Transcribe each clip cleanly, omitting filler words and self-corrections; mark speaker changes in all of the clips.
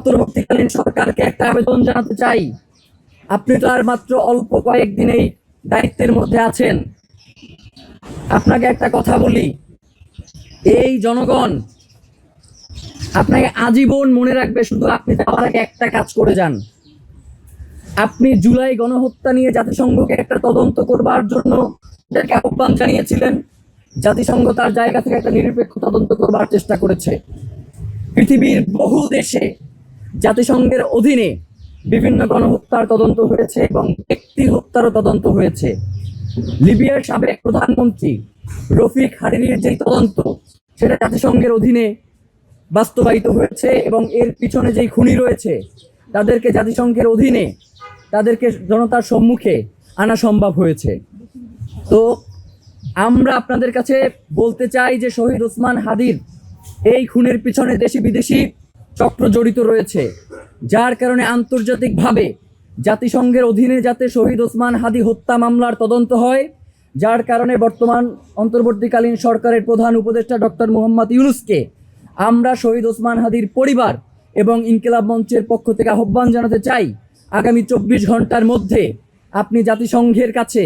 Speaker 1: অন্তর্বর্তীকালীন সরকারকে একটা আবেদন জানাতে চাই। আপনি তো আর মাত্র অল্প কয়েকদিনেই দায়িত্বের মধ্যে আছেন। আপনাকে একটা কথা বলি, এই জনগণ আপনাকে আজীবন মনে রাখবে। শুধু আপনি যাওয়ার আগে একটা কাজ করে যান। আপনি জুলাই গণহত্যা নিয়ে জাতিসংঘকে একটা তদন্ত করবার জন্য আহ্বান জানিয়েছিলেন। জাতিসংঘ তার জায়গা থেকে একটা নিরপেক্ষ তদন্ত করবার চেষ্টা করেছে। পৃথিবীর বহু দেশে জাতিসংঘের অধীনে বিভিন্ন গণহত্যার তদন্ত হয়েছে এবং ব্যক্তি হত্যারও তদন্ত হয়েছে। লিবিয়ার সাবেক প্রধানমন্ত্রী রফিক হারিরির যে তদন্ত, সেটা জাতিসংঘের অধীনে বাস্তবায়িত হয়েছে এবং এর পিছনে যেই খুনি রয়েছে তাদেরকে জাতিসংঘের অধীনে তাদেরকে জনতার সম্মুখে আনা সম্ভব হয়েছে। তো আমরা আপনাদের কাছে বলতে চাই যে শহীদ ওসমান হাদির এই খুনের পিছনে দেশি বিদেশি চক্র জড়িত রয়েছে, যার কারণে আন্তর্জাতিকভাবে জাতিসংঘের অধীনে যাতে শহীদ ওসমান হাদি হত্যা মামলার তদন্ত হয়, যার কারণে বর্তমান অন্তর্বর্তীকালীন সরকারের প্রধান উপদেষ্টা ডক্টর মোহাম্মদ ইউনূসকে আমরা শহীদ ওসমান হাদির পরিবার এবং ইনকিলাব মঞ্চের পক্ষ থেকে আহ্বান জানাতে চাই, আগামী 24 ঘন্টার মধ্যে আপনি জাতিসংঘের কাছে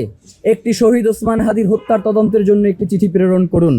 Speaker 1: একটি শহীদ ওসমান হাদির হত্যার তদন্তের জন্য একটি চিঠি প্রেরণ করুন।